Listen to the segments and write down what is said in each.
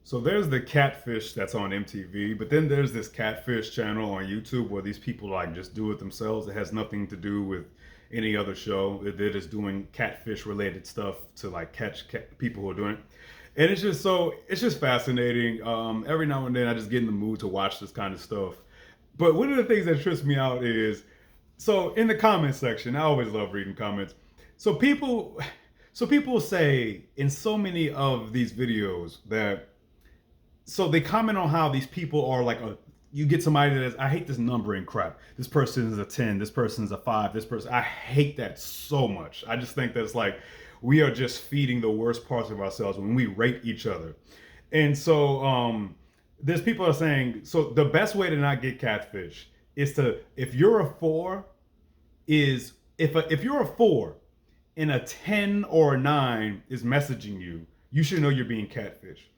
So there's the Catfish that's on MTV, but then there's this Catfish channel on YouTube where these people like just do it themselves. It has nothing to do with any other show. They're just doing catfish related stuff to like catch people who are doing it. And it's just fascinating. Every now and then I just get in the mood to watch this kind of stuff. But one of the things that trips me out is so in the comment section, I always love reading comments. So people so people say in so many of these videos that so they comment on how these people are like a you get somebody that is I hate this numbering crap. This person is a 10, this person is a 5, this person I hate that so much. I just think that it's like we are just feeding the worst parts of ourselves when we rate each other. And so there's people are saying so the best way to not get catfish is to if you're a 4 is if you're a 4 and a 10 or a 9 is messaging you, you should know you're being catfish.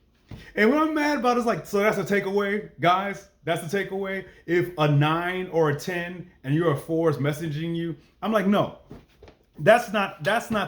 And what I'm mad about is like, so that's a takeaway, guys. That's the takeaway. If a 9 or a 10 and you're a 4 is messaging you, I'm like, no, that's not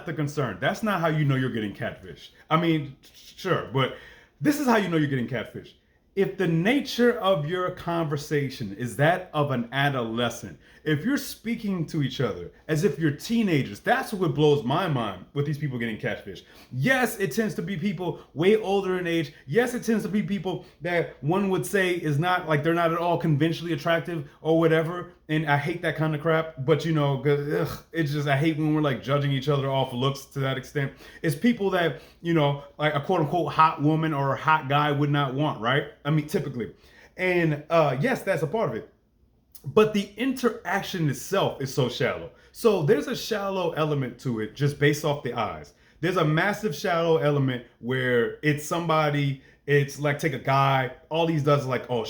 the concern. That's not how you know you're getting catfish. I mean, sure, but this is how you know you're getting catfish. If the nature of your conversation is that of an adolescent, if you're speaking to each other as if you're teenagers, that's what blows my mind with these people getting catfish. Yes, it tends to be people way older in age. Yes, it tends to be people that one would say is not like they're not at all conventionally attractive or whatever. And I hate that kind of crap. But you know, it's just I hate when we're like judging each other off looks to that extent. It's people that, you know, like a quote unquote hot woman or a hot guy would not want, right? I mean, typically. And yes, that's a part of it. But the interaction itself is so shallow. So there's a shallow element to it just based off the eyes. There's a massive shallow element where it's somebody, it's like take a guy, all he does is like, oh,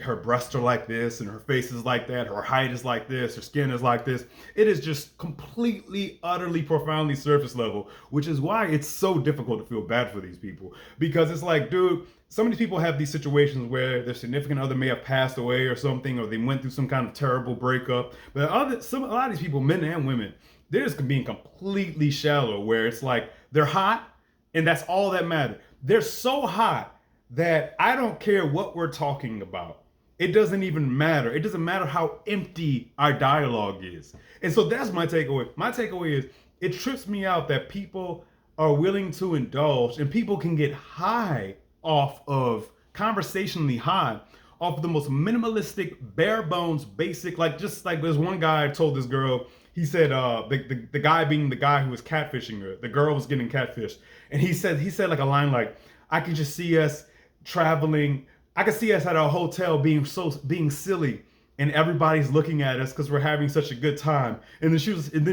her breasts are like this and her face is like that, her height is like this, her skin is like this. It is just completely, utterly, profoundly surface level, which is why it's so difficult to feel bad for these people. Because it's like, dude, some of these people have these situations where their significant other may have passed away or something, or they went through some kind of terrible breakup. But a lot of these people, men and women, they're just being completely shallow, where it's like they're hot, and that's all that matters. They're so hot that I don't care what we're talking about. It doesn't even matter. It doesn't matter how empty our dialogue is. And so that's my takeaway. My takeaway is it trips me out that people are willing to indulge and people can get high off of conversationally high off of the most minimalistic, bare bones, basic, like just like there's one guy told this girl, he said the guy being the guy who was catfishing her, the girl was getting catfished, and he said like a line like, I can just see us traveling, I can see us at our hotel being silly and everybody's looking at us because we're having such a good time. And then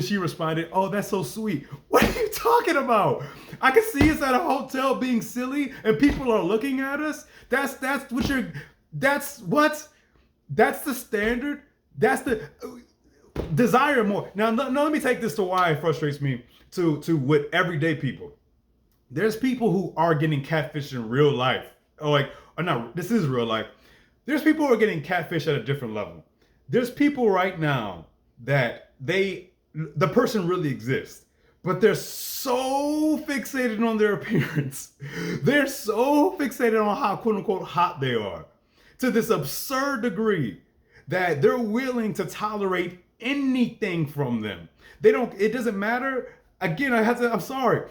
she responded, "Oh, that's so sweet." What are you talking about? I can see us at a hotel being silly and people are looking at us. That's the standard. That's the desire more. Now, let me take this to why it frustrates me to with everyday people. There's people who are getting catfished in real life. Or not, this is real life. There's people who are getting catfish at a different level. There's people right now that the person really exists, but they're so fixated on their appearance. They're so fixated on how quote unquote hot they are to this absurd degree that they're willing to tolerate anything from them. It doesn't matter. Again, I'm sorry.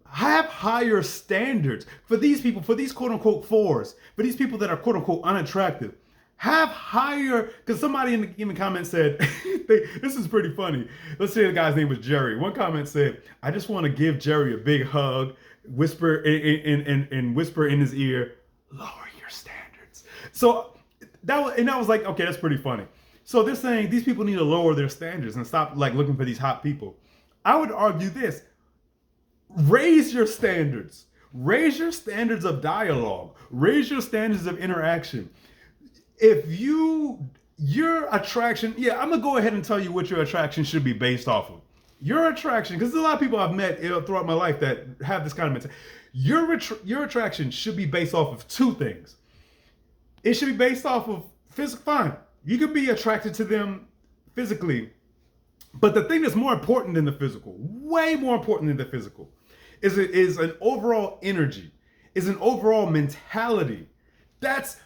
Have higher standards for these people, for these quote unquote 4s, for these people that are quote unquote unattractive. Have higher, because somebody in the comments said, this is pretty funny. Let's say the guy's name was Jerry. One comment said, I just want to give Jerry a big hug, whisper and whisper in his ear, lower your standards. So I was like, okay, that's pretty funny. So they're saying these people need to lower their standards and stop like looking for these hot people. I would argue this. Raise your standards. Raise your standards of dialogue. Raise your standards of interaction. If your attraction, I'm gonna go ahead and tell you what your attraction should be based off of. Your attraction, because there's a lot of people I've met throughout my life that have this kind of mentality. Your attraction should be based off of 2 things. It should be based off of physical. Fine, you could be attracted to them physically, but the thing that's more important than the physical, way more important than the physical, is an overall energy, is an overall mentality. That's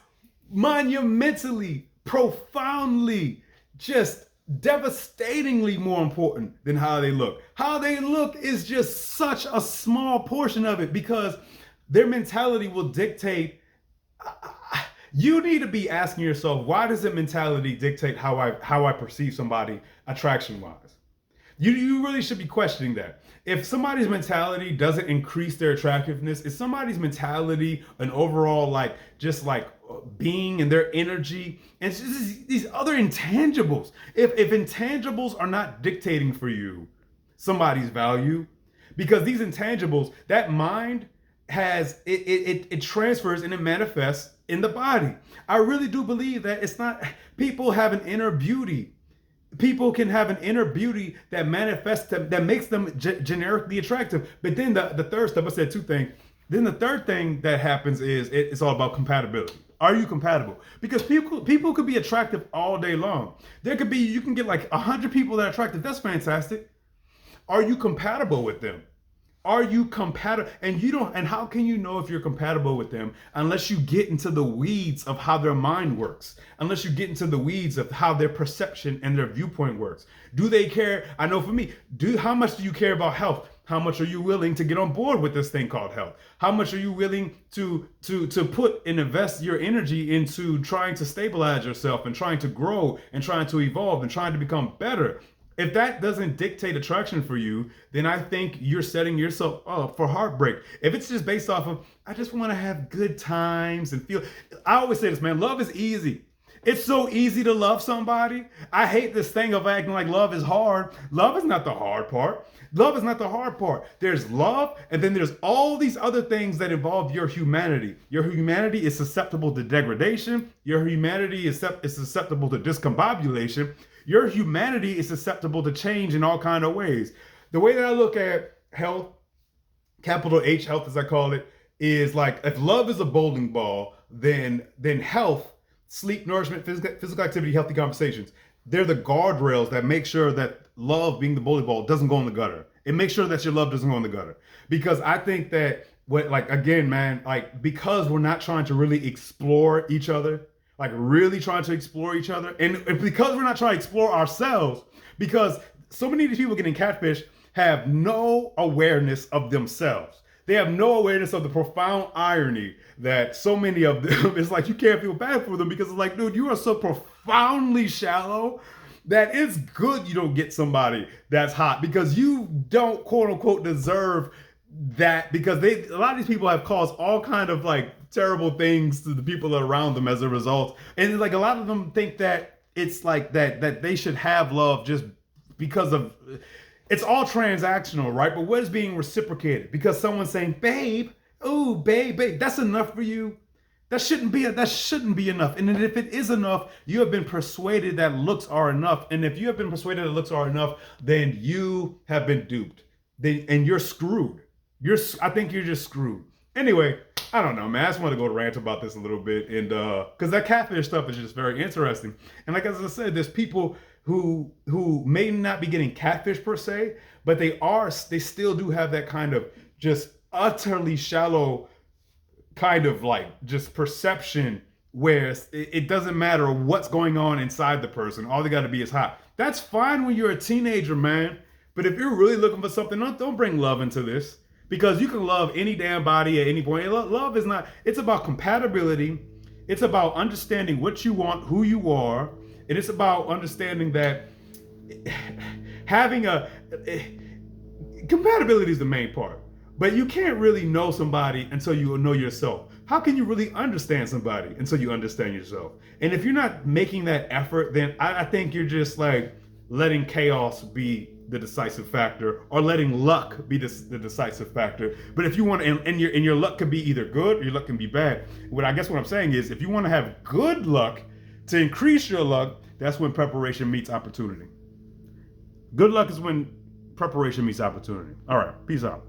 monumentally, profoundly, just devastatingly more important than how they look. How they look is just such a small portion of it, because their mentality will dictate. You need to be asking yourself, why does the mentality dictate how I perceive somebody attraction wise? You really should be questioning that. If somebody's mentality doesn't increase their attractiveness, is somebody's mentality an overall just being and their energy and just these other intangibles? If intangibles are not dictating for you somebody's value, because these intangibles, that mind has it transfers and it manifests in the body. I really do believe that it's not, people have an inner beauty. People can have an inner beauty that manifests them, that makes them generically attractive. But then the third step, I said two things. Then the third thing that happens is it's all about compatibility. Are you compatible? Because people could be attractive all day long. You can get like 100 people that are attractive. That's fantastic. Are you compatible with them? Are you compatible? And how can you know if you're compatible with them unless you get into the weeds of how their mind works, unless you get into the weeds of how their perception and their viewpoint works? Do they care? I know for me, how much do you care about health? How much are you willing to get on board with this thing called health? How much are you willing to put and invest your energy into trying to stabilize yourself and trying to grow and trying to evolve and trying to become better? If that doesn't dictate attraction for you, then I think you're setting yourself up for heartbreak. If it's just based off of, I just want to have good times and feel, I always say this, man, love is easy. It's so easy to love somebody. I hate this thing of acting like love is hard. Love is not the hard part. Love is not the hard part. There's love, and then there's all these other things that involve your humanity. Your humanity is susceptible to degradation. Your humanity is susceptible to discombobulation. Your humanity is susceptible to change in all kinds of ways. The way that I look at health, capital H health as I call it, is like, if love is a bowling ball, then health, sleep, nourishment, physical activity, healthy conversations, they're the guardrails that make sure that love, being the bowling ball, doesn't go in the gutter. It makes sure that your love doesn't go in the gutter. Because I think that because we're not trying to really explore each other, really trying to explore each other. And because we're not trying to explore ourselves, because so many of these people getting catfish have no awareness of themselves. They have no awareness of the profound irony that so many of them, it's like you can't feel bad for them, because it's like, dude, you are so profoundly shallow that it's good you don't get somebody that's hot, because you don't quote unquote deserve that, because a lot of these people have caused all kind of terrible things to the people around them as a result. And a lot of them think that it's like that they should have love just because of, it's all transactional, right? But what is being reciprocated? Because someone's saying, babe, oh, babe, that's enough for you. That shouldn't be enough. And then if it is enough, you have been persuaded that looks are enough. And if you have been persuaded that looks are enough, then you have been duped. And you're screwed. I think you're just screwed. Anyway, I don't know, man. I just want to go rant about this a little bit, and because that catfish stuff is just very interesting. And as I said, there's people who may not be getting catfish per se, but they still do have that kind of just utterly shallow kind of just perception where it doesn't matter what's going on inside the person. All they got to be is hot. That's fine when you're a teenager, man. But if you're really looking for something, don't bring love into this. Because you can love any damn body at any point. Love is not, it's about compatibility. It's about understanding what you want, who you are. And it's about understanding that compatibility is the main part. But you can't really know somebody until you know yourself. How can you really understand somebody until you understand yourself? And if you're not making that effort, then I think you're just letting chaos be the decisive factor, or letting luck be the decisive factor. But if you want, and your luck could be either good or your luck can be bad. What I'm saying is, if you want to have good luck to increase your luck, that's when preparation meets opportunity. Good luck is when preparation meets opportunity. All right, peace out.